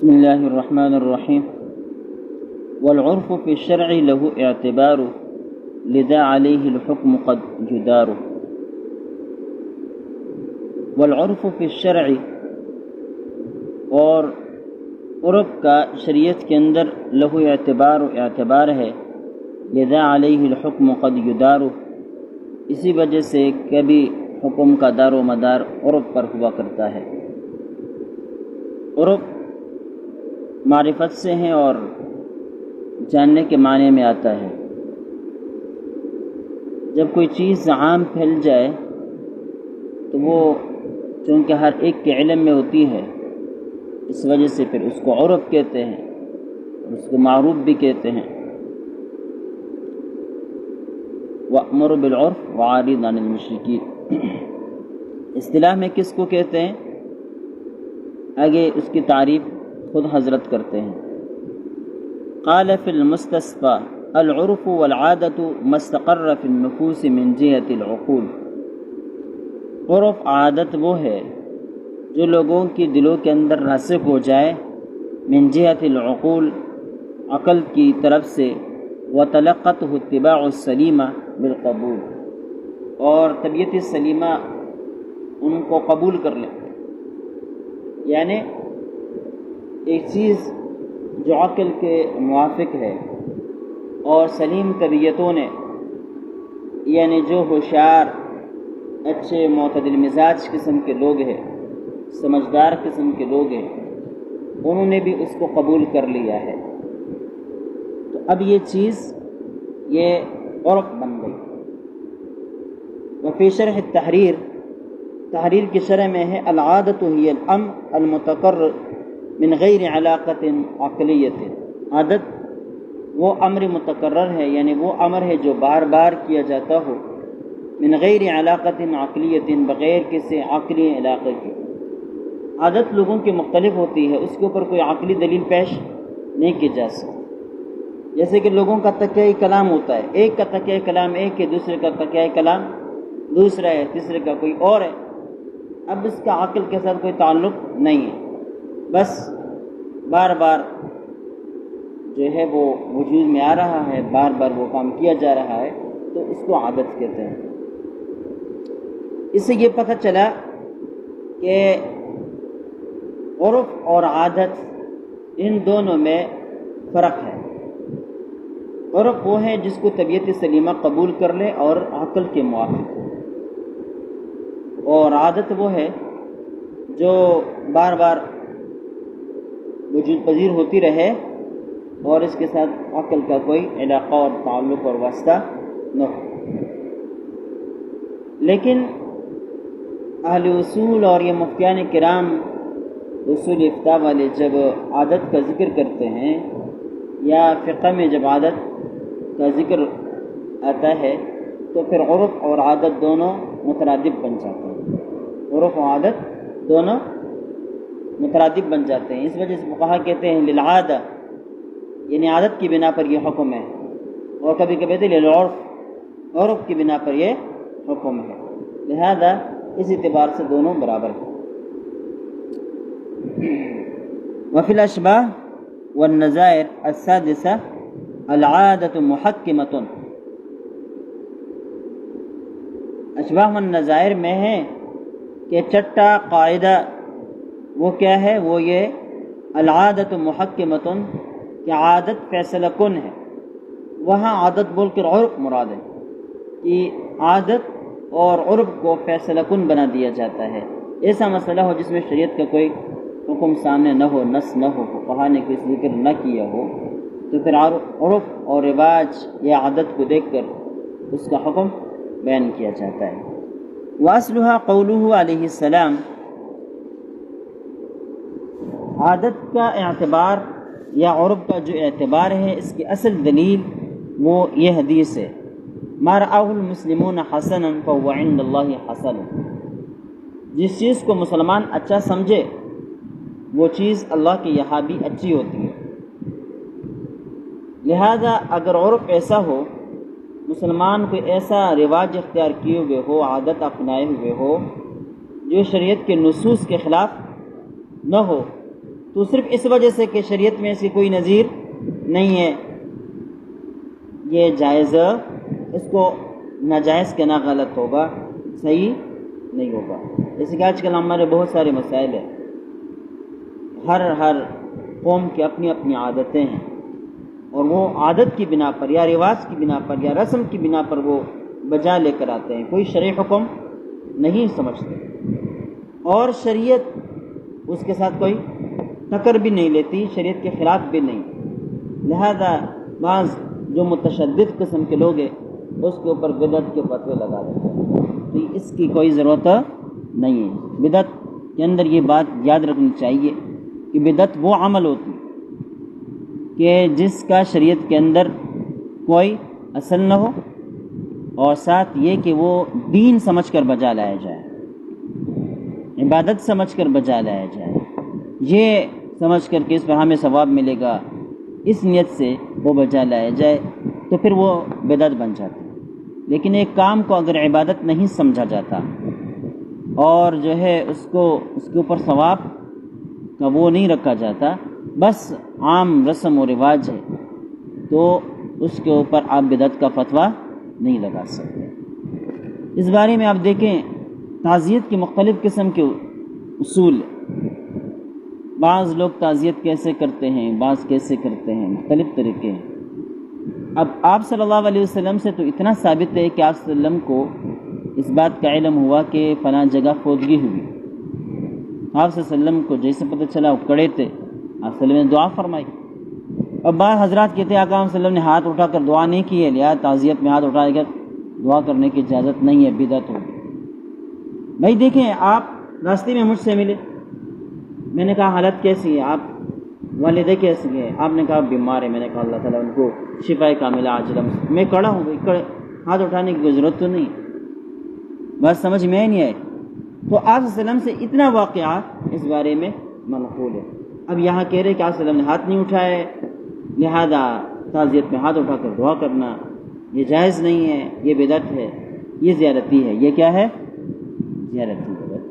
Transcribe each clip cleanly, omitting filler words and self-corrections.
بسم الله الرحمن الرحيم. والعرف في الشرع له اعتبار لذا عليه الحكم قد جدار. والعرف في الشرع اور عرف کا شریعت کے اندر لہو اعتبار ہے، لذا علیہ الحکم قد یدار، اسی وجہ سے کبھی حکم کا دار و مدار عرف پر ہوا کرتا ہے۔ عرف معرفت سے ہیں اور جاننے کے معنی میں آتا ہے۔ جب کوئی چیز عام پھیل جائے تو وہ چونکہ ہر ایک کے علم میں ہوتی ہے، اس وجہ سے پھر اس کو عرف کہتے ہیں اور اس کو معروف بھی کہتے ہیں۔ وَأْمُرُ بِالْعُرْفِ وَعَارِضْ عَنِ الْمُشْرِكِينَ اصطلاح میں کس کو کہتے ہیں؟ آگے اس کی تعریف خود حضرت کرتے ہیں۔ قال فی المستصفى العرف والعادة ما استقر في النفوس من جهة العقول۔ عرف عادت وہ ہے جو لوگوں کی دلوں کے اندر راسخ ہو جائے، من جهة العقول عقل کی طرف سے، وتلقته اتباع السلیمہ بالقبول اور طبیعت سلیمہ ان کو قبول کر لے۔ یعنی ایک چیز جو عقل کے موافق ہے اور سلیم طبیعتوں نے، یعنی جو ہوشیار، اچھے معتدل مزاج قسم کے لوگ ہیں، سمجھدار قسم کے لوگ ہیں، انہوں نے بھی اس کو قبول کر لیا ہے، تو اب یہ چیز یہ عرف بن گئی۔ وفی شرح التحریر، تحریر کی شرح میں ہے، العادت ہی الامر المتقرر من غیر علاقت عقلیت۔ عادت وہ امر متقرر ہے، یعنی وہ امر ہے جو بار بار کیا جاتا ہو، من غیر علاقت عقلیت، بغیر کسی عقلی علاقے کے۔ عادت لوگوں کی مختلف ہوتی ہے، اس کے اوپر کوئی عقلی دلیل پیش نہیں کی جا سکتی۔ جیسے کہ لوگوں کا تکیہ کلام ہوتا ہے، ایک کا تکیہ کلام ایک ہے، دوسرے کا تکیہ کلام دوسرا ہے، تیسرے کا کوئی اور ہے۔ اب اس کا عقل کے ساتھ کوئی تعلق نہیں ہے، بس بار بار جو ہے وہ وجود میں آ رہا ہے، بار بار وہ کام کیا جا رہا ہے، تو اس کو عادت کہتے ہیں۔ اس سے یہ پتہ چلا کہ عرف اور عادت ان دونوں میں فرق ہے۔ عرف وہ ہے جس کو طبیعت سلیمہ قبول کر لے اور عقل کے موافق ہو، اور عادت وہ ہے جو بار بار وجود پذیر ہوتی رہے اور اس کے ساتھ عقل کا کوئی علاقہ اور تعلق اور واسطہ نہ ہو۔ لیکن اہل اصول اور یہ مفتیان کرام اصول افتاء والے جب عادت کا ذکر کرتے ہیں، یا فقہ میں جب عادت کا ذکر آتا ہے، تو پھر عرف اور عادت دونوں مترادف بن جاتے ہیں۔ عرف و عادت دونوں مترادف بن جاتے ہیں، اس وجہ سے فقہا کہتے ہیں للعادہ، یعنی عادت کی بنا پر یہ حکم ہے، اور کبھی کبھی کہتے ہیں للعرف، عرف کی بنا پر یہ حکم ہے، لہذا اس اعتبار سے دونوں برابر ہیں۔ وفی الاشباہ والنظائر السادسہ العادۃ محکمۃ۔ اشباہ والنظائر میں ہے کہ چٹا قاعدہ وہ کیا ہے، وہ یہ العادۃ محکمۃ کہ عادت فیصلہ کن ہے۔ وہاں عادت بول کر عرف مراد ہے کہ عادت اور عرف کو فیصلہ کن بنا دیا جاتا ہے۔ ایسا مسئلہ ہو جس میں شریعت کا کوئی حکم سامنے نہ ہو، نص نہ ہو، فقہا نے کوئی ذکر نہ کیا ہو، تو پھر عرف اور رواج یا عادت کو دیکھ کر اس کا حکم بیان کیا جاتا ہے۔ وَأَصْلُهَا قَوْلُهُ علیہ السلام، عادت کا اعتبار یا عرف کا جو اعتبار ہے، اس کی اصل دلیل وہ یہ حدیث ہے، مَا رَآهُ الْمُسْلِمُونَ حَسَنًا فَهُوَ عِنْدَ اللَّهِ حَسَنٌ۔ جس چیز کو مسلمان اچھا سمجھے وہ چیز اللہ کے یہاں بھی اچھی ہوتی ہے۔ لہذا اگر عرف ایسا ہو، مسلمان کوئی ایسا رواج اختیار کیے ہوئے ہو، عادت اپنائے ہوئے ہو جو شریعت کے نصوص کے خلاف نہ ہو، تو صرف اس وجہ سے کہ شریعت میں اس کی کوئی نظیر نہیں ہے یہ جائز، اس کو ناجائز کہنا غلط ہوگا، صحیح نہیں ہوگا۔ جیسے کہ آج کل ہمارے بہت سارے مسائل ہیں، ہر قوم کی اپنی اپنی عادتیں ہیں، اور وہ عادت کی بنا پر یا رواج کی بنا پر یا رسم کی بنا پر وہ بجا لے کر آتے ہیں، کوئی شرعی حکم نہیں سمجھتے، اور شریعت اس کے ساتھ کوئی ٹکر بھی نہیں لیتی، شریعت کے خلاف بھی نہیں۔ لہذا بعض جو متشدد قسم کے لوگ ہیں اس کے اوپر بدعت کے فتوے لگا دیتے ہیں، تو اس کی کوئی ضرورت نہیں ہے۔ بدعت کے اندر یہ بات یاد رکھنی چاہیے کہ بدعت وہ عمل ہوتی کہ جس کا شریعت کے اندر کوئی اصل نہ ہو، اور ساتھ یہ کہ وہ دین سمجھ کر بجا لایا جائے، عبادت سمجھ کر بجا لایا جائے، یہ سمجھ کر کہ اس پر ہمیں ثواب ملے گا، اس نیت سے وہ بجا لایا جائے، تو پھر وہ بدعت بن جاتی ہے۔ لیکن ایک کام کو اگر عبادت نہیں سمجھا جاتا اور جو ہے اس کے اوپر ثواب کا وہ نہیں رکھا جاتا، بس عام رسم و رواج ہے، تو اس کے اوپر آپ بدعت کا فتویٰ نہیں لگا سکتے۔ اس بارے میں آپ دیکھیں تعزیت کی مختلف قسم کے اصول، بعض لوگ تعزیت کیسے کرتے ہیں، بعض کیسے کرتے ہیں، مختلف طریقے ہیں۔ اب آپ صلی اللہ علیہ وسلم سے تو اتنا ثابت ہے کہ آپ صلی اللہ علیہ وسلم کو اس بات کا علم ہوا کہ فلاں جگہ فوتگی ہوئی، آپ صلی اللہ علیہ وسلم کو جیسے پتہ چلا وہ کڑے تھے، آپ صلی اللہ علیہ وسلم نے دعا فرمائی۔ اب بعض حضرات کہتے ہیں آقا صلی اللہ علیہ وسلم نے ہاتھ اٹھا کر دعا نہیں کی ہے، لہٰذا تعزیت میں ہاتھ اٹھا کر دعا کرنے کی اجازت نہیں ہے، بدعت ہوگی۔ بھائی دیکھیں، آپ راستے میں مجھ سے ملے، میں نے کہا حالت کیسی ہے، آپ والدہ کیسی ہے، آپ نے کہا بیمار ہے، میں نے کہا اللہ تعالیٰ ان کو شفائے کاملہ عاجلہ، میں کڑا ہوں بھائی، ہاتھ اٹھانے کی کوئی ضرورت تو نہیں، بات سمجھ میں نہیں آئی۔ تو آپ صلی اللہ علیہ وسلم سے اتنا واقعہ اس بارے میں منقول ہے۔ اب یہاں کہہ رہے کہ آپ صلی اللہ علیہ وسلم نے ہاتھ نہیں اٹھائے، لہذا تعزیت میں ہاتھ اٹھا کر دعا کرنا یہ جائز نہیں ہے، یہ بدعت ہے، یہ زیارتی ہے۔ یہ کیا ہے؟ زیارتی بدعت۔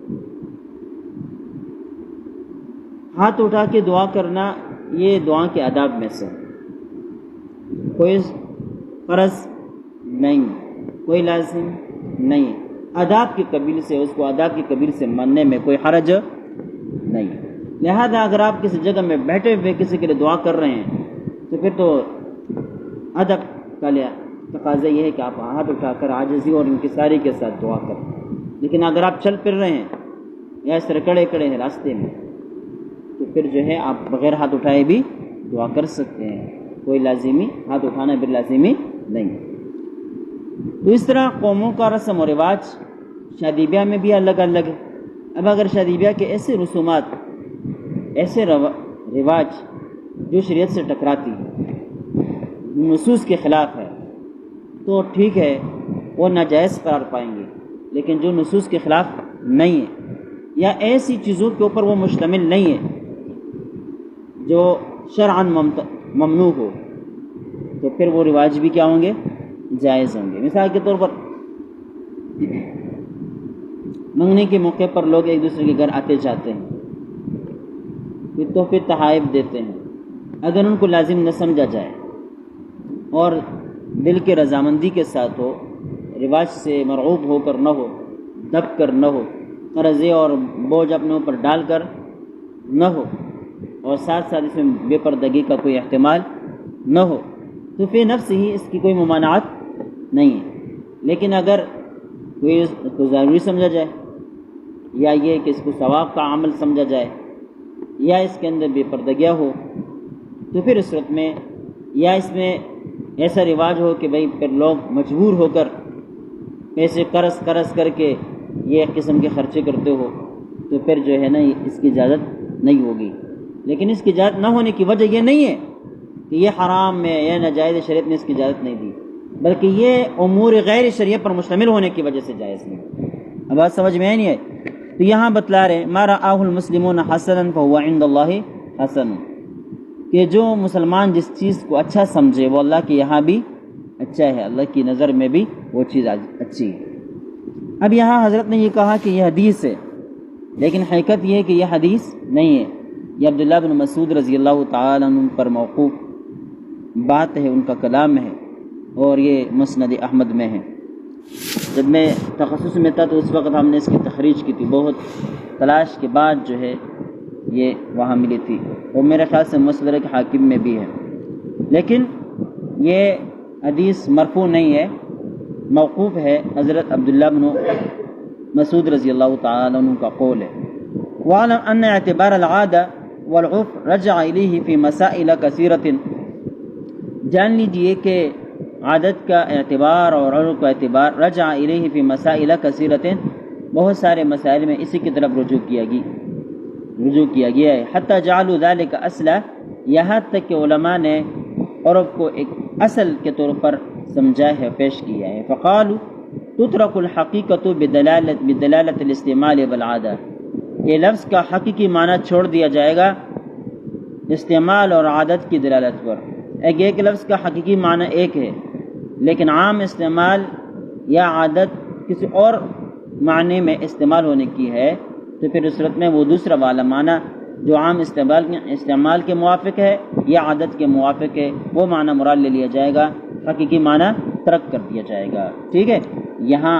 ہاتھ اٹھا کے دعا کرنا یہ دعا کے آداب میں سے کوئی فرض نہیں، کوئی لازم نہیں، آداب کے قبیل سے اس کو آداب کے قبیل سے ماننے میں کوئی حرج نہیں۔ لہذا اگر آپ کسی جگہ میں بیٹھے ہوئے کسی کے لیے دعا کر رہے ہیں تو پھر تو ادب کا تقاضا یہ ہے کہ آپ ہاتھ اٹھا کر عاجزی اور انکساری کے ساتھ دعا کریں۔ لیکن اگر آپ چل پھر رہے ہیں یا اس طرح کڑے ہیں راستے میں، تو پھر جو ہے آپ بغیر ہاتھ اٹھائے بھی دعا کر سکتے ہیں، کوئی لازمی ہاتھ اٹھانا بھی لازمی نہیں۔ تو اس طرح قوموں کا رسم و رواج شادی بیاہ میں بھی الگ الگ ہے۔ اب اگر شادی بیاہ کے ایسے رسومات، ایسے رواج جو شریعت سے ٹکراتی ہے، نصوص کے خلاف ہے، تو ٹھیک ہے وہ ناجائز قرار پائیں گے، لیکن جو نصوص کے خلاف نہیں ہے یا ایسی چیزوں کے اوپر وہ مشتمل نہیں ہے جو شرعاً ممنوع ہو، تو پھر وہ رواج بھی کیا ہوں گے؟ جائز ہوں گے۔ مثال کے طور پر منگنے کے موقع پر لوگ ایک دوسرے کے گھر آتے جاتے ہیں، پھر تحفے تحائف دیتے ہیں، اگر ان کو لازم نہ سمجھا جائے اور دل کے رضامندی کے ساتھ ہو، رواج سے مرعوب ہو کر نہ ہو، دب کر نہ ہو، قرضے اور بوجھ اپنے اوپر ڈال کر نہ ہو، اور ساتھ ساتھ اس میں بے پردگی کا کوئی احتمال نہ ہو، تو فی نفس ہی اس کی کوئی ممانعت نہیں ہے۔ لیکن اگر کوئی اس کو ضروری سمجھا جائے، یا یہ کہ اس کو ثواب کا عمل سمجھا جائے، یا اس کے اندر بے پردگیاں ہو، تو پھر اس صورت میں یا اس میں ایسا رواج ہو کہ بھئی پھر لوگ مجبور ہو کر پیسے قرض کر کے یہ ایک قسم کے خرچے کرتے ہو، تو پھر جو ہے نا اس کی اجازت نہیں ہوگی۔ لیکن اس کی اجازت نہ ہونے کی وجہ یہ نہیں ہے کہ یہ حرام ہے یا ناجائز، شریعت نے اس کی اجازت نہیں دی، بلکہ یہ امور غیر شریعت پر مشتمل ہونے کی وجہ سے جائز نہیں۔ اب بات سمجھ میں نہیں آئی؟ تو یہاں بتلا رہے ما رآہ المسلمون حسنا فهو عند اللہ حسن، کہ جو مسلمان جس چیز کو اچھا سمجھے وہ اللہ کے یہاں بھی اچھا ہے، اللہ کی نظر میں بھی وہ چیز اچھی ہے۔ اب یہاں حضرت نے یہ کہا کہ یہ حدیث ہے، لیکن حقیقت یہ ہے کہ یہ حدیث نہیں ہے، یہ عبداللہ بن مسعود رضی اللہ تعالیٰ عنہ پر موقوف بات ہے، ان کا کلام ہے، اور یہ مسند احمد میں ہے۔ جب میں تخصص میں تھا تو اس وقت ہم نے اس کی تخریج کی تھی، بہت تلاش کے بعد جو ہے یہ وہاں ملی تھی، اور میرے خیال سے مستدرک حاکم میں بھی ہے، لیکن یہ حدیث مرفوع نہیں ہے، موقوف ہے، حضرت عبداللہ بن مسعود رضی اللہ تعالیٰ عنہ کا قول ہے۔ وَعَلَمْ أَنَّ اعتبار العادة والعرف رجع إليه في مسائل كثيرة، جان لیجئے کہ عادت کا اعتبار اور عرف کا اعتبار رجع إليه في مسائل كثيرة، بہت سارے مسائل میں اسی کی طرف رجوع کیا گیا ہے، حتی جعلوا ذلك اصلا، یہاں تک کہ علماء نے عرف کو ایک اصل کے طور پر سمجھا ہے، پیش کیا ہے۔ فقالوا تترک الحقیقت بدلالت الاستعمال والعادہ، یہ لفظ کا حقیقی معنی چھوڑ دیا جائے گا استعمال اور عادت کی دلالت پر۔ ایک لفظ کا حقیقی معنی ایک ہے، لیکن عام استعمال یا عادت کسی اور معنی میں استعمال ہونے کی ہے، تو پھر اس صورت میں وہ دوسرا والا معنی جو عام استعمال کے موافق ہے یا عادت کے موافق ہے، وہ معنی مراد لے لیا جائے گا، حقیقی معنی ترک کر دیا جائے گا۔ ٹھیک ہے، یہاں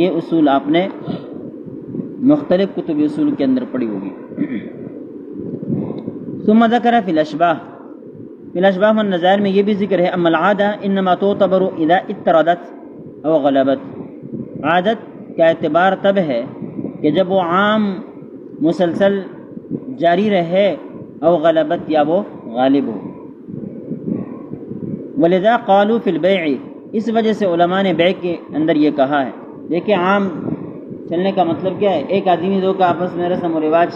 یہ اصول آپ نے مختلف کتب اصول کے اندر پڑھی ہوگی۔ ثم ذکر فی الاشباہ والنظائر میں یہ بھی ذکر ہے، اما العادہ انما تعتبر اذا اضطردت او غلبت، عادت کا اعتبار تب ہے کہ جب وہ عام مسلسل جاری رہے، او غلبت یا وہ غالب ہو۔ ولذا قالوا فی البیع، اس وجہ سے علماء نے بیع کے اندر یہ کہا ہے۔ دیکھیں عام چلنے کا مطلب کیا ہے، ایک آدمی دو کا آپس میں رسم و رواج،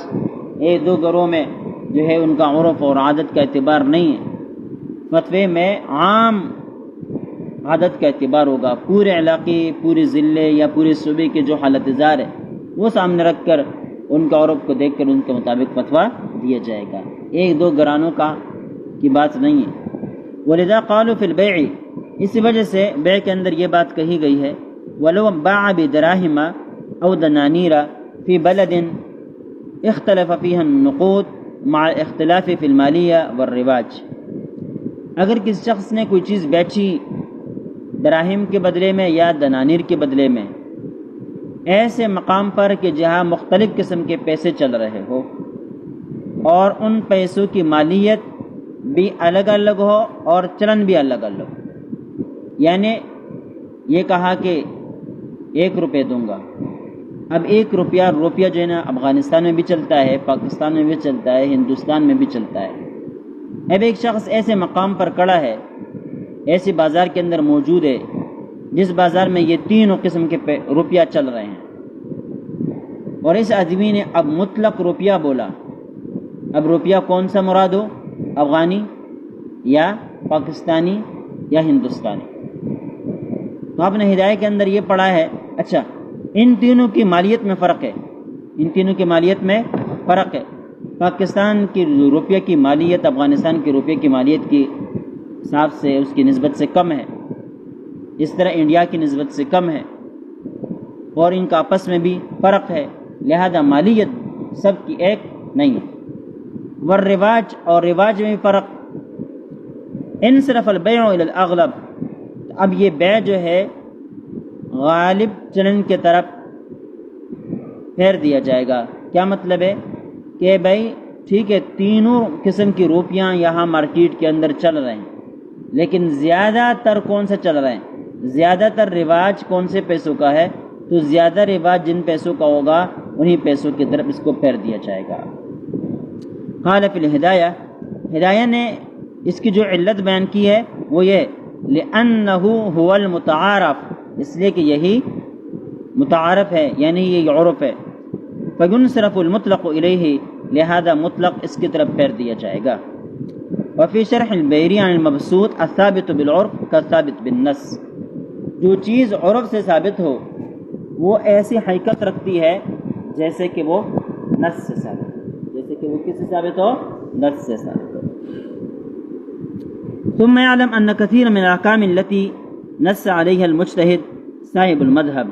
ایک دو گھروں میں جو ہے ان کا عرف اور عادت کا اعتبار نہیں ہے، فتوے میں عام عادت کا اعتبار ہوگا، پورے علاقے، پورے ضلع یا پورے صوبے کے جو حالت زار ہے وہ سامنے رکھ کر ان کا عرف کو دیکھ کر ان کے مطابق فتویٰ دیا جائے گا، ایک دو گھرانوں کی بات نہیں ہے۔ ولذا قالوا فی البیع، اسی وجہ سے بیع کے اندر یہ بات کہی گئی ہے، ولو باع بدراہم او دنانیر فی بلد اختلف فیہا النقود مع اختلاف فی المالیہ والرواج، اگر کسی شخص نے کوئی چیز بیچی دراہم کے بدلے میں یا دنانیر کے بدلے میں، ایسے مقام پر کہ جہاں مختلف قسم کے پیسے چل رہے ہو اور ان پیسوں کی مالیت بھی الگ الگ ہو اور چلن بھی الگ الگ ہو، یعنی یہ کہا کہ 1 روپے دوں گا، اب 1 روپیہ جو ہے نا افغانستان میں بھی چلتا ہے، پاکستان میں بھی چلتا ہے، ہندوستان میں بھی چلتا ہے۔ اب ایک شخص ایسے مقام پر کھڑا ہے، ایسے بازار کے اندر موجود ہے جس بازار میں یہ تینوں قسم کے روپیہ چل رہے ہیں، اور اس آدمی نے اب مطلق روپیہ بولا، اب روپیہ کون سا مراد ہو، افغانی یا پاکستانی یا ہندوستانی؟ تو آپ نے ہدایت کے اندر یہ پڑھا ہے، اچھا ان تینوں کی مالیت میں فرق ہے، ان تینوں کی مالیت میں فرق ہے، پاکستان کی روپیہ کی مالیت افغانستان کے روپیہ کی مالیت کی حساب سے اس کی نسبت سے کم ہے، اس طرح انڈیا کی نسبت سے کم ہے، اور ان کا آپس میں بھی فرق ہے، لہذا مالیت سب کی ایک نہیں ہے۔ والرواج، اور رواج میں بھی فرق، انصرف البیع الی الاغلب، اب یہ بیع جو ہے غالب چلن کے طرف پھیر دیا جائے گا۔ کیا مطلب ہے کہ بھائی ٹھیک ہے تینوں قسم کی روپیاں یہاں مارکیٹ کے اندر چل رہے ہیں، لیکن زیادہ تر کون سے چل رہے ہیں، زیادہ تر رواج کون سے پیسوں کا ہے، تو زیادہ رواج جن پیسوں کا ہوگا انہی پیسوں کی طرف اس کو پھیر دیا جائے گا۔ قال فی الہدایہ، ہدایہ نے اس کی جو علت بیان کی ہے وہ یہ لأنہ هو المتعارف، اس لیے کہ یہی متعارف ہے، یعنی یہ عرف ہے، فینصرف المطلق الیہ، لہذا مطلق اس کی طرف پھیر دیا جائے گا۔ وفی شرح البیری عن المبسوط الثابت بالعرف كالثابت بالنص، جو چیز عرف سے ثابت ہو وہ ایسی حقیقت رکھتی ہے جیسے کہ وہ نص سے ثابت ہو، جیسے کہ وہ کس سے ثابت ہو، نص سے ثابت ہو۔ ثم يعلم ان كثير من الاحکام التي نص عليها المجتہد صاحب المذہب،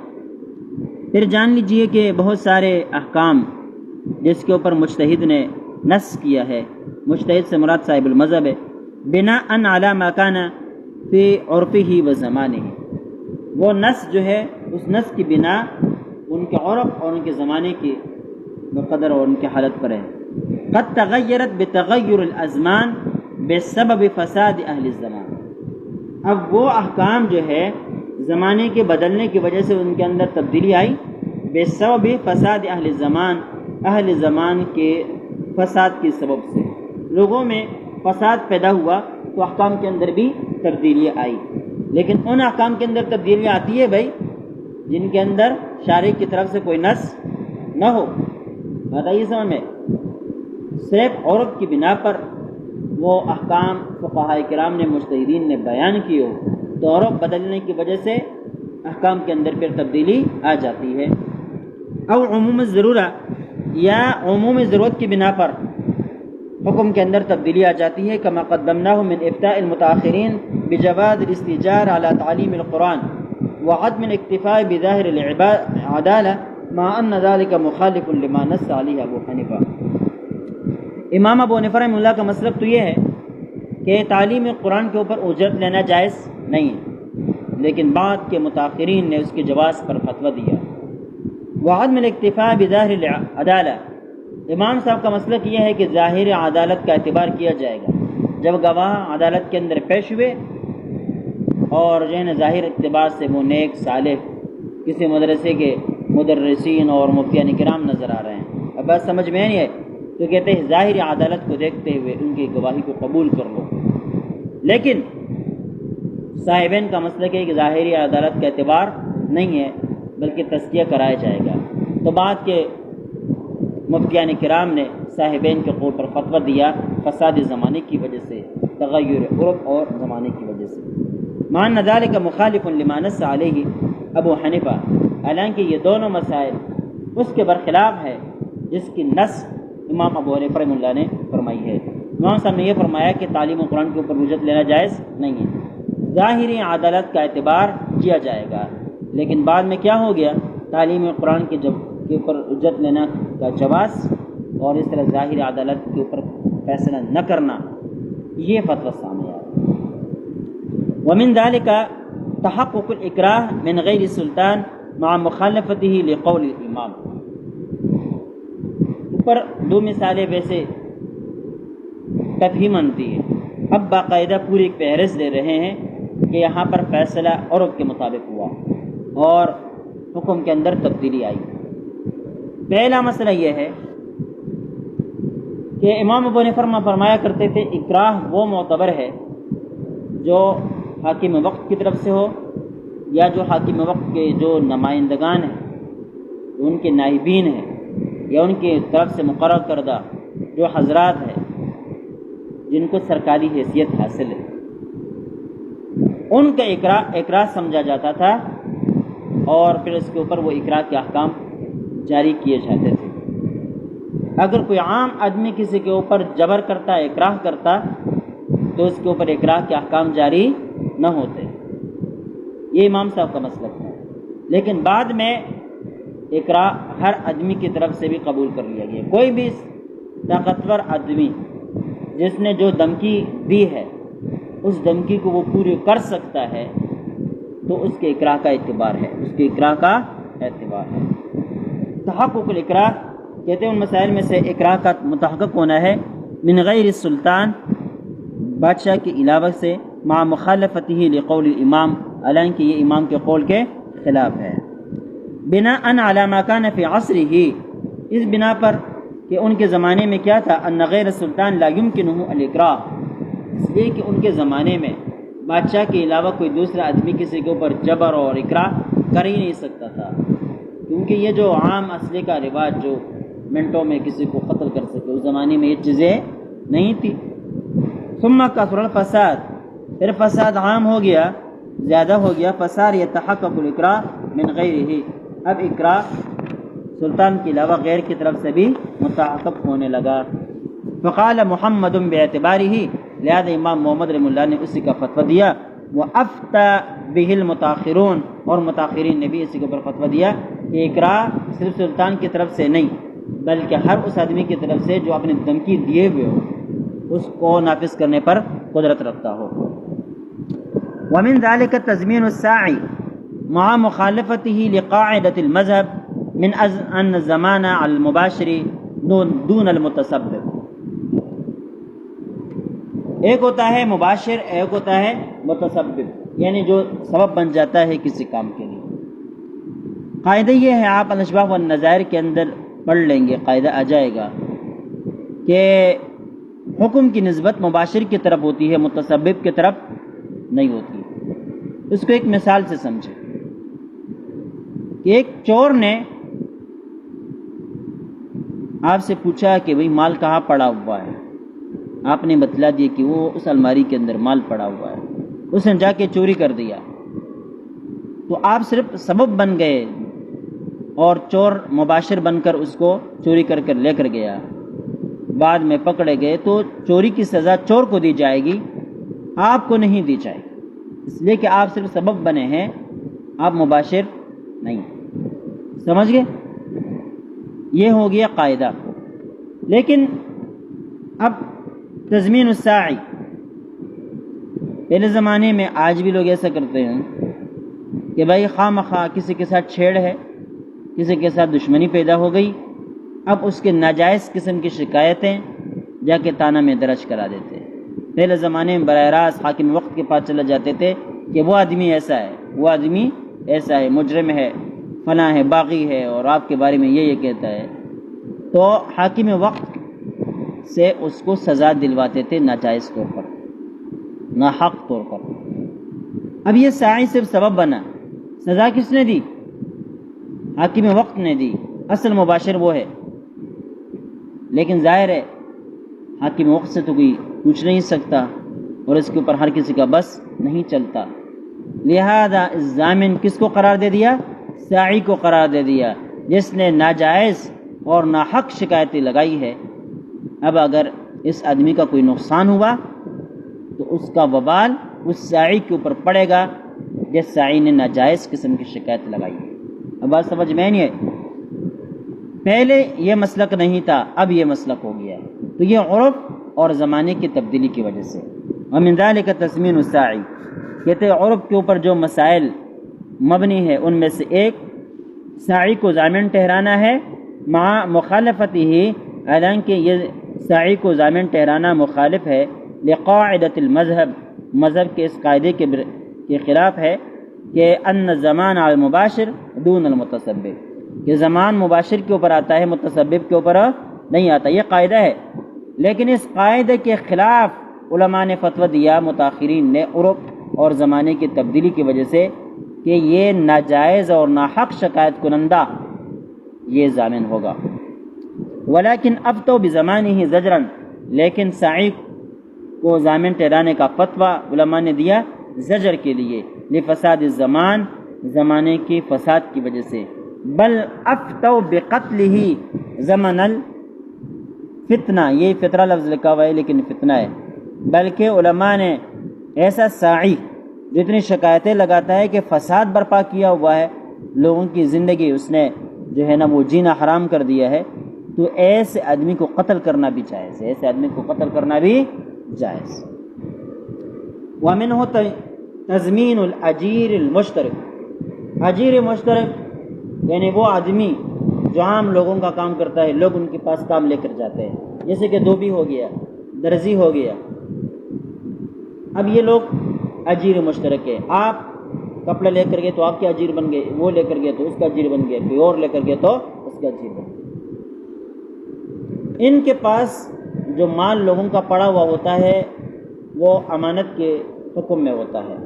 پھر جان لیجئے کہ بہت سارے احکام جس کے اوپر مجتہد نے نص کیا ہے، مجتہد سے مراد صاحب المذہب ہے، بناءً علی ما کان فی عرفہ و زمانہ، وہ نص جو ہے اس نص کی بنا ان کے عرف اور ان کے زمانے کی بقدر اور ان کی حالت پر ہے۔ قد تغیرت بتغیر الازمان بسبب فساد اہل الزمان، اب وہ احکام جو ہے زمانے کے بدلنے کی وجہ سے ان کے اندر تبدیلی آئی، بسبب فساد اہل زمان، اہل زمان کے فساد کے سبب سے لوگوں میں فساد پیدا ہوا تو احکام کے اندر بھی تبدیلی آئی۔ لیکن ان احکام کے اندر تبدیلیاں آتی ہے بھائی جن کے اندر شارع کی طرف سے کوئی نص نہ ہو، بات آئی سمجھ میں، صرف عرف کی بنا پر وہ احکام فقہاء کرام نے مجتہدین نے بیان کیے ہو تو عرف بدلنے کی وجہ سے احکام کے اندر پھر تبدیلی آ جاتی ہے۔ او عموم الضرورہ، یا عموم ضرورت کی بنا پر حکم کے اندر تبدیلی آ جاتی ہے، کما قدمناہ من افتاء المتاخرین بجواز الاستئجار علی تعلیم القرآن وعدم الاکتفاء بظاہر العدالہ مع ان ذلك مخالف لما نص علیہ ابو حنیفہ۔ امام ابو حنیفہ رحمہ اللہ کا مسلک تو یہ ہے کہ تعلیم قرآن کے اوپر اجرت لینا جائز نہیں ہے، لیکن بعد کے متاخرین نے اس کے جواز پر فتویٰ دیا۔ وعدم الاکتفاء بظاہر العدالہ، امام صاحب کا مسلک یہ ہے کہ ظاہر عدالت کا اعتبار کیا جائے گا، جب گواہ عدالت کے اندر پیش ہوئے اور جو ہے نا ظاہر اعتبار سے وہ نیک صالح کسی مدرسے کے مدرسین اور مفتیان کرام نظر آ رہے ہیں، اب بات سمجھ میں نہیں ہے تو کہتے ہیں ظاہر عدالت کو دیکھتے ہوئے ان کی گواہی کو قبول کر لو۔ لیکن صاحبین کا مسلک ہے کہ ظاہری عدالت کا اعتبار نہیں ہے بلکہ تزکیہ کرایا جائے گا، تو بعد کے مفتیان کرام نے صاحبین کے قول پر فتویٰ دیا فساد زمانے کی وجہ سے، تغیر عرف اور زمانے کی وجہ سے۔ مان ذالک مخالف لما نص علیہ ابو حنیفہ، حالانکہ یہ دونوں مسائل اس کے برخلاف ہے جس کی نص امام ابو حنیفہ رحمہ اللہ نے فرمائی ہے۔ امام صاحب نے یہ فرمایا کہ تعلیم قرآن کے اوپر اجرت لینا جائز نہیں ہے، ظاہری عدالت کا اعتبار کیا جائے گا، لیکن بعد میں کیا ہو گیا، تعلیم قرآن کے اوپر اجرت لینا کا جواز اور اس طرح ظاہری عدالت کے اوپر فیصلہ نہ کرنا، یہ فتویٰ سامنے آیا۔ ومن ذلك تحقق الاکراہ من غیر سلطان مع مخالفتہ لقول الامام، اوپر دو مثالیں ویسے تفہیم بنتی ہے، اب باقاعدہ پوری ایک فہرست دے رہے ہیں کہ یہاں پر فیصلہ عرف کے مطابق ہوا اور حکم کے اندر تبدیلی آئی۔ پہلا مسئلہ یہ ہے کہ امام ابو حنیفہ فرمایا کرتے تھے اکراہ وہ معتبر ہے جو حاکم وقت کی طرف سے ہو یا جو حاکم وقت کے جو نمائندگان ہیں، ان کے نائبین ہیں یا ان کی طرف سے مقرر کردہ جو حضرات ہیں جن کو سرکاری حیثیت حاصل ہے، ان کا اکراہ سمجھا جاتا تھا اور پھر اس کے اوپر وہ اکراہ کے احکام جاری کیے جاتے تھے۔ اگر کوئی عام آدمی کسی کے اوپر جبر کرتا، اکراہ کرتا، تو اس کے اوپر اکراہ کے احکام جاری نہ ہوتے، یہ امام صاحب کا مسلک ہے۔ لیکن بعد میں اکراہ ہر آدمی کی طرف سے بھی قبول کر لیا گیا، کوئی بھی طاقتور آدمی جس نے جو دھمکی دی ہے اس دھمکی کو وہ پوری کر سکتا ہے تو اس کے اکراہ کا اعتبار ہے، اس کے اکراہ کا اعتبار ہے۔ تحقق الاکراہ کہتے ہیں ان مسائل میں سے اکراہ کا متحقق ہونا ہے من غیر السلطان، بادشاہ کے علاوہ سے، مع مخالفتہ لقول الامام، حالانکہ یہ امام کے قول کے خلاف ہے، بناء علی ما کان فی عصرہ، اس بنا پر کہ ان کے زمانے میں کیا تھا، ان غیر السلطان لا یمکنہ الاکراہ، اس لیے کہ ان کے زمانے میں بادشاہ کے علاوہ کوئی دوسرا آدمی کسی کے اوپر جبر اور اکراہ کر ہی نہیں سکتا تھا، کیونکہ یہ جو عام اسلحے کا رواج جو منٹوں میں کسی کو قتل کر سکے، اس زمانے میں یہ چیزیں نہیں تھی۔ ثم کثر الفساد، پھر فساد عام ہو گیا، زیادہ ہو گیا، فصار یتحقق الاکراہ من غیرہ، اب اکراہ سلطان کے علاوہ غیر کی طرف سے بھی متحقق ہونے لگا۔ فقال محمد باعتبارہ، لہذا امام محمد رحمہ اللہ نے اسی کا فتویٰ دیا، وَأَفْتَى بِهِ الْمُتَأَخِّرُونَ، اور متاخرین نے بھی اسی کے اوپر فتویٰ دیا کہ اکراہ صرف سلطان کی طرف سے نہیں بلکہ ہر اس آدمی کی طرف سے جو اپنی دھمکی دیے ہوئے ہو اس کو نافذ کرنے پر قدرت رکھتا ہو۔ ومن ذلك تضمین الساعی مع مخالفته لقاعدة المذهب من ان الزمان على المباشر دون المتسبب۔ ایک ہوتا ہے مباشر، ایک ہوتا ہے متسبب، یعنی جو سبب بن جاتا ہے کسی کام کے لیے۔ قاعدہ یہ ہے، آپ الاشباح والنظائر کے اندر پڑھ لیں گے، قاعدہ آ جائے گا کہ حکم کی نسبت مباشر کی طرف ہوتی ہے، متسبب کی طرف نہیں ہوتی۔ اس کو ایک مثال سے سمجھیں کہ ایک چور نے آپ سے پوچھا کہ بھئی مال کہاں پڑا ہوا ہے، آپ نے بتلا دیا کہ وہ اس الماری کے اندر مال پڑا ہوا ہے، اس نے جا کے چوری کر دیا، تو آپ صرف سبب بن گئے اور چور مباشر بن کر اس کو چوری کر کر لے کر گیا، بعد میں پکڑے گئے تو چوری کی سزا چور کو دی جائے گی، آپ کو نہیں دی جائے گی، اس لیے کہ آپ صرف سبب بنے ہیں، آپ مباشر نہیں۔ سمجھ گئے؟ یہ ہو گیا قاعدہ۔ لیکن اب تضمین الساعی، پہلے زمانے میں، آج بھی لوگ ایسا کرتے ہیں کہ بھائی خواہ مخواہ کسی کے ساتھ چھیڑ ہے، کسی کے ساتھ دشمنی پیدا ہو گئی، اب اس کے ناجائز قسم کی شکایتیں جا کے تانہ میں درج کرا دیتے ہیں۔ پہلے زمانے میں براہ راست حاکم وقت کے پاس چلے جاتے تھے کہ وہ آدمی ایسا ہے، وہ آدمی ایسا ہے، مجرم ہے، فلاں ہے، باغی ہے، اور آپ کے بارے میں یہ کہتا ہے، تو حاکم وقت سے اس کو سزا دلواتے تھے ناجائز طور پر، ناحق طور پر۔ اب یہ ساعی صرف سبب بنا، سزا کس نے دی؟ حاکم وقت نے دی، اصل مباشر وہ ہے۔ لیکن ظاہر ہے حاکم وقت سے تو کوئی پوچھ نہیں سکتا اور اس کے اوپر ہر کسی کا بس نہیں چلتا، لہذا ضامن کس کو قرار دے دیا؟ ساعی کو قرار دے دیا، جس نے ناجائز اور ناحق شکایتیں لگائی ہے۔ اب اگر اس آدمی کا کوئی نقصان ہوا تو اس کا وبال اس ساعی کے اوپر پڑے گا جس ساعی نے ناجائز قسم کی شکایت لگائی ہے۔ اب بات سمجھ میں نہیں ہے؟ پہلے یہ مسلک نہیں تھا، اب یہ مسلک ہو گیا ہے، تو یہ عرف اور زمانے کی تبدیلی کی وجہ سے۔ ومن ذلك تضمین الساعی، کہتے ہیں عرف کے اوپر جو مسائل مبنی ہے ان میں سے ایک ساعی کو ضامن ٹھہرانا ہے، مع مخالفته، حالانکہ یہ ساعی کو ضامن ٹھہرانا مخالف ہے لقاعدۃ المذہب، مذہب کے اس قاعدے کے خلاف ہے کہ ان الزمان علی المباشر دون المتسبب، کہ زمان مباشر کے اوپر آتا ہے، متسبب کے اوپر نہیں آتا، یہ قاعدہ ہے۔ لیکن اس قاعدے کے خلاف علماء نے فتویٰ دیا، متاخرین نے، عرف اور زمانے کی تبدیلی کی وجہ سے، کہ یہ ناجائز اور ناحق شکایت کنندہ یہ ضامن ہوگا۔ ولیکن افتوا بزمانہ زجرا، لیکن ساعی کو ضامن ٹھہرانے کا فتویٰ علماء نے دیا زجر کے لیے، لفساد الزمان، زمانے کی فساد کی وجہ سے، بل افتوا بقتلہ زمن الفتنہ، یہ فطرہ لفظ لکھا ہوا ہے لیکن فتنہ ہے، بلکہ علماء نے ایسا ساعی جتنی شکایتیں لگاتا ہے کہ فساد برپا کیا ہوا ہے، لوگوں کی زندگی اس نے جو ہے نا وہ جینا حرام کر دیا ہے، تو ایسے آدمی کو قتل کرنا بھی جائز ہے، ایسے آدمی کو قتل کرنا بھی جائز۔ ومنہ تضمین الاجیر المشترک، اجیر مشترک یعنی وہ آدمی جو عام لوگوں کا کام کرتا ہے، لوگ ان کے پاس کام لے کر جاتے ہیں، جیسے کہ دھوبی ہو گیا، درزی ہو گیا، اب یہ لوگ اجیر مشترک ہے، آپ کپڑے لے کر گئے تو آپ کے اجیر بن گئے، وہ لے کر گئے تو اس کا اجیر بن گیا، کوئی اور لے کر گئے تو اس کا اجیر بن گیا۔ ان کے پاس جو مال لوگوں کا پڑا ہوا ہوتا ہے وہ امانت کے حکم میں ہوتا ہے،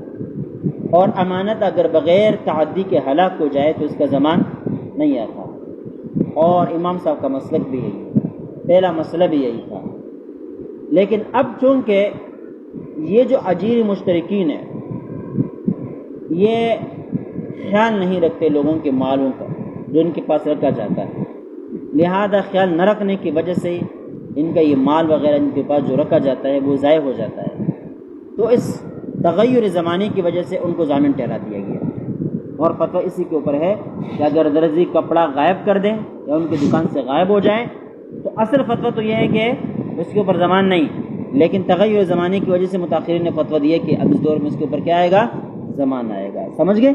اور امانت اگر بغیر تعدی کے ہلاک ہو جائے تو اس کا ضمان نہیں آتا، اور امام صاحب کا مسلک بھی یہی ہے، پہلا مسئلہ بھی یہی تھا۔ لیکن اب چونکہ یہ جو اجیر مشترکین ہیں یہ خیال نہیں رکھتے لوگوں کے مالوں کا جو ان کے پاس رکھا جاتا ہے، لہذا خیال نہ رکھنے کی وجہ سے ان کا یہ مال وغیرہ ان کے پاس جو رکھا جاتا ہے وہ ضائع ہو جاتا ہے، تو اس تغیر زمانے کی وجہ سے ان کو ضامن ٹھہرا دیا گیا، اور فتویٰ اسی کے اوپر ہے کہ اگر درزی کپڑا غائب کر دیں یا ان کی دکان سے غائب ہو جائیں تو اصل فتویٰ تو یہ ہے کہ اس کے اوپر ضمان نہیں، لیکن تغیر زمانے کی وجہ سے متاخرین نے فتویٰ دیا کہ اب اس دور میں اس کے اوپر کیا آئے گا؟ ضمان آئے گا. سمجھ گئے؟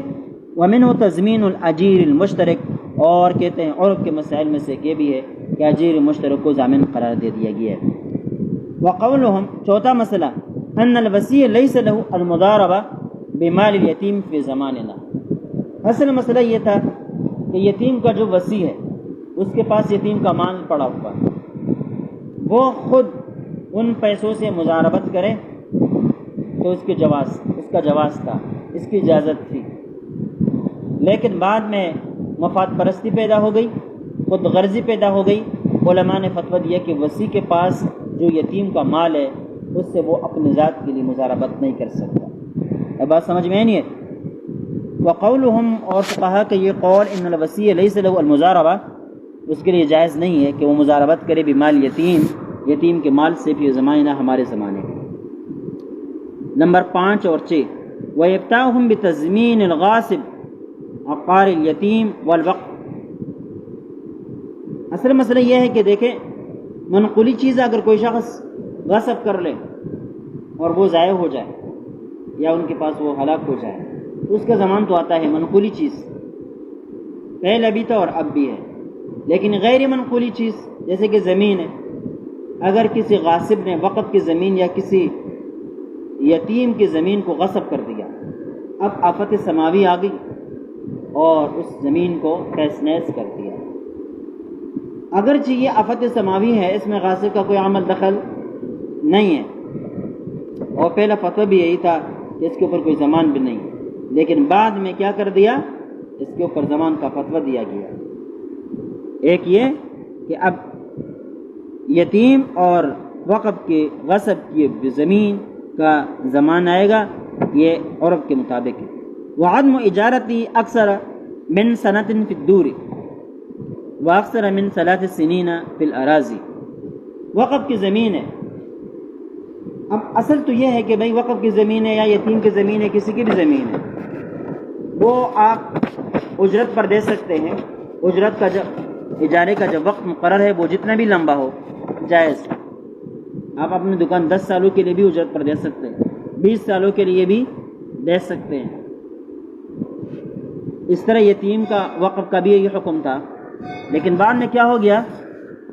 ومنہ تضمین الاجیر المشترک، اور کہتے ہیں عرف کے مسائل میں سے یہ بھی ہے کہ اجیر مشترک کو ضامن قرار دے دیا گیا ہے. وقولہم، چوتھا مسئلہ، ان الوصی لیس له المضاربہ بمال الیتیم فی زماننا. اصل مسئلہ یہ تھا کہ یتیم کا جو وصی ہے اس کے پاس یتیم کا مال پڑا ہوا، وہ خود ان پیسوں سے مضاربت کرے تو اس کا جواز تھا، اس کی اجازت تھی. لیکن بعد میں مفاد پرستی پیدا ہو گئی، خود غرضی پیدا ہو گئی. علماء نے فتویٰ دیا کہ وصی کے پاس جو یتیم کا مال ہے اس سے وہ اپنی ذات کے لیے مضاربت نہیں کر سکتا. اب بات سمجھ میں نہیں ہے؟ وقولہم، اور کہا کہ یہ قول ان الوصی لیس له المضاربہ، اس کے لیے جائز نہیں ہے کہ وہ مضاربت کرے بمال یتیم کے مال سے فی زمانہ، ہمارے زمانے میں. نمبر 5 اور 6، وَيَبْتَعُهُمْ بِتَضْمِينِ الْغَاصِبِ عَقَارِ الْيَتِيمِ وَالْوَقْفِ. اصل مسئلہ یہ ہے کہ دیکھیں، منقولی چیز اگر کوئی شخص غصب کر لے اور وہ ضائع ہو جائے یا ان کے پاس وہ ہلاک ہو جائے تو اس کا ضمان تو آتا ہے. منقولی چیز پہلے بھی تھا اور اب بھی ہے. لیکن غیر منقولی چیز جیسے کہ زمین ہے، اگر کسی غاصب نے وقف کی زمین یا کسی یتیم کی زمین کو غصب کر دیا، اب آفت سماوی آ گئی اور اس زمین کو تہس نہس کر دیا. اگرچہ یہ آفت سماوی ہے، اس میں غاصب کا کوئی عمل دخل نہیں ہے، اور پہلا فتویٰ بھی یہی تھا کہ اس کے اوپر کوئی ضمان بھی نہیں، لیکن بعد میں کیا کر دیا؟ اس کے اوپر ضمان کا فتویٰ دیا گیا. ایک یہ کہ اب یتیم اور وقف کے غصب کی زمین کا ضمان آئے گا، یہ عرف کے مطابق ہے. وعدم اجارتی اکثر من سنۃ فی الدور واکثر من 3 سنین فی الاراضی. وقف کی زمین ہے، اب اصل تو یہ ہے کہ بھئی وقف کی زمین ہے یا یتیم کی زمین ہے، کسی کی بھی زمین ہے، وہ آپ اجرت پر دے سکتے ہیں. اجرت کا جب اجارے کا جب وقت مقرر ہے وہ جتنا بھی لمبا ہو جائز. آپ اپنی دکان 10 سالوں کے لیے بھی اجرت پر دے سکتے ہیں، 20 سالوں کے لیے بھی دے سکتے ہیں. اس طرح یتیم کا وقف کا بھی یہ حکم تھا. لیکن بعد میں کیا ہو گیا؟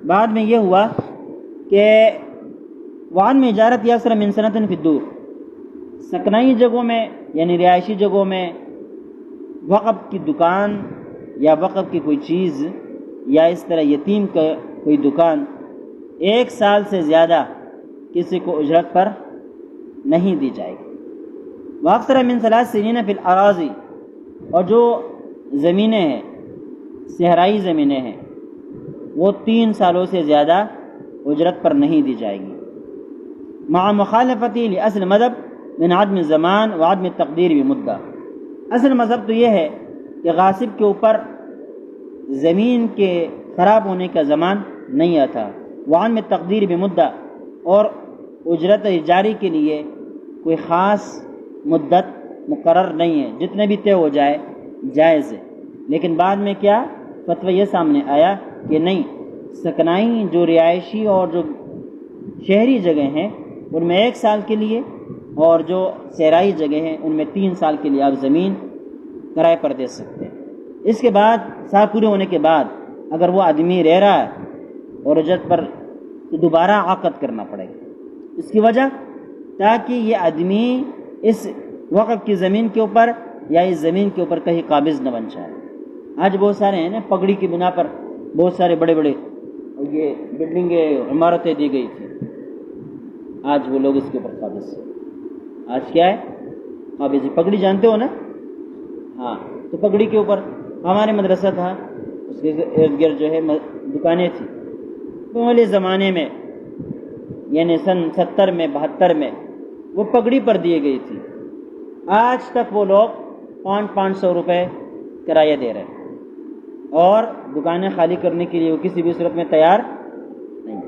بعد میں یہ ہوا کہ وعن میں اجارت یا اکثر من سنۃ فی الدور، سکنائی جگہوں میں یعنی رہائشی جگہوں میں وقف کی دکان یا وقف کی کوئی چیز یا اس طرح یتیم کا کوئی دکان 1 سال سے زیادہ کسی کو اجرت پر نہیں دی جائے گی. واکثر من 3 سنین فی الاراضی، اور جو زمینیں ہیں صحرائی زمینیں ہیں وہ 3 سالوں سے زیادہ اجرت پر نہیں دی جائے گی. مع مخالفتی لاصل مذہب من عدم الزمان وعدم التقدیر بمدہ. اصل مذہب تو یہ ہے کہ غاصب کے اوپر زمین کے خراب ہونے کا زمان نہیں آتا، وعدم التقدیر بمدہ، اور اجرت جاری کے لیے کوئی خاص مدت مقرر نہیں ہے، جتنے بھی طے ہو جائے جائز ہے. لیکن بعد میں کیا فتویٰ یہ سامنے آیا کہ نہیں، سکنائی جو رہائشی اور جو شہری جگہ ہیں ان میں 1 سال کے لیے، اور جو صحرائی جگہ ہیں ان میں 3 سال کے لیے آپ زمین کرائے پر دے سکتے ہیں. اس کے بعد سال پورے ہونے کے بعد اگر وہ آدمی رہ رہا ہے اور اجرت پر، تو دوبارہ عقد کرنا پڑے گا. اس کی وجہ تاکہ یہ آدمی اس وقف کی زمین کے اوپر یا اس زمین کے اوپر کہیں قابض نہ بن جائے. آج بہت سارے ہیں نا، پگڑی کی بنا پر بہت سارے بڑے بڑے یہ بلڈنگیں عمارتیں دی گئی تھی، آج وہ لوگ اس کے اوپر قابض ہیں. آج کیا ہے؟ قابض. پگڑی جانتے ہو نا؟ ہاں، تو پگڑی کے اوپر ہمارے مدرسہ تھا، اس کے ارد گرد جو ہے دکانیں تھیں. پہلے زمانے میں یعنی سن 70 میں 72 میں وہ پگڑی پر دیے گئی تھی. آج تک وہ لوگ 500 روپے کرایہ دے رہے ہیں اور دکانیں خالی کرنے کے لیے وہ کسی بھی صورت میں تیار نہیں.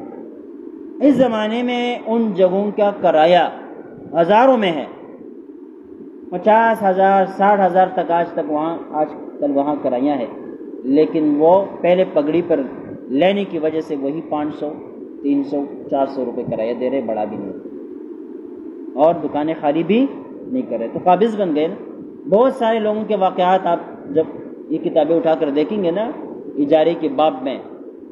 اس زمانے میں ان جگہوں کا کرایہ ہزاروں میں ہے، 50,000 60,000 تک آج کل وہاں کرایہ ہے، لیکن وہ پہلے پگڑی پر لینے کی وجہ سے وہی 500 300 400 روپے کرایہ دے رہے، بڑا بھی نہیں، اور دکانیں خالی بھی نہیں کر رہے، تو قابض بن گئے نا۔ بہت سارے لوگوں کے واقعات آپ جب یہ کتابیں اٹھا کر دیکھیں گے نا اجارے کے باب میں،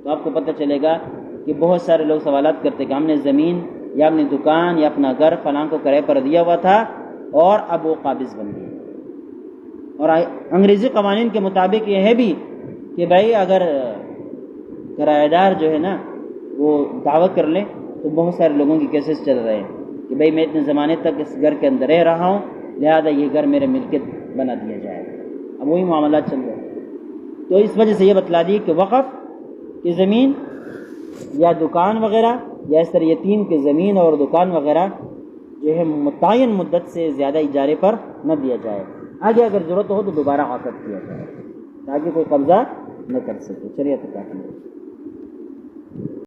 تو آپ کو پتہ چلے گا کہ بہت سارے لوگ سوالات کرتے کہ ہم نے زمین یا اپنی دکان یا اپنا گھر فلاں کو کرائے پر دیا ہوا تھا اور اب وہ قابض بن گئے۔ اور انگریزی قوانین کے مطابق یہ ہے بھی کہ بھائی اگر کرایہ دار جو ہے نا وہ دعویٰ کر لیں، تو بہت سارے لوگوں کی کیسز چل رہے ہیں کہ بھئی میں اتنے زمانے تک اس گھر کے اندر رہ رہا ہوں، لہذا یہ گھر میرے ملکیت بنا دیا جائے، اب وہی معاملات چل رہے ہیں۔ تو اس وجہ سے یہ بتلا دی کہ وقف کی زمین یا دکان وغیرہ یا اس طرح یتیم کی زمین اور دکان وغیرہ جو ہے متعین مدت سے زیادہ اجارے پر نہ دیا جائے، آگے اگر ضرورت ہو تو دوبارہ عقد کیا جائے تاکہ کوئی قبضہ نہ کر سکے۔ چلیے تو کافی ہے۔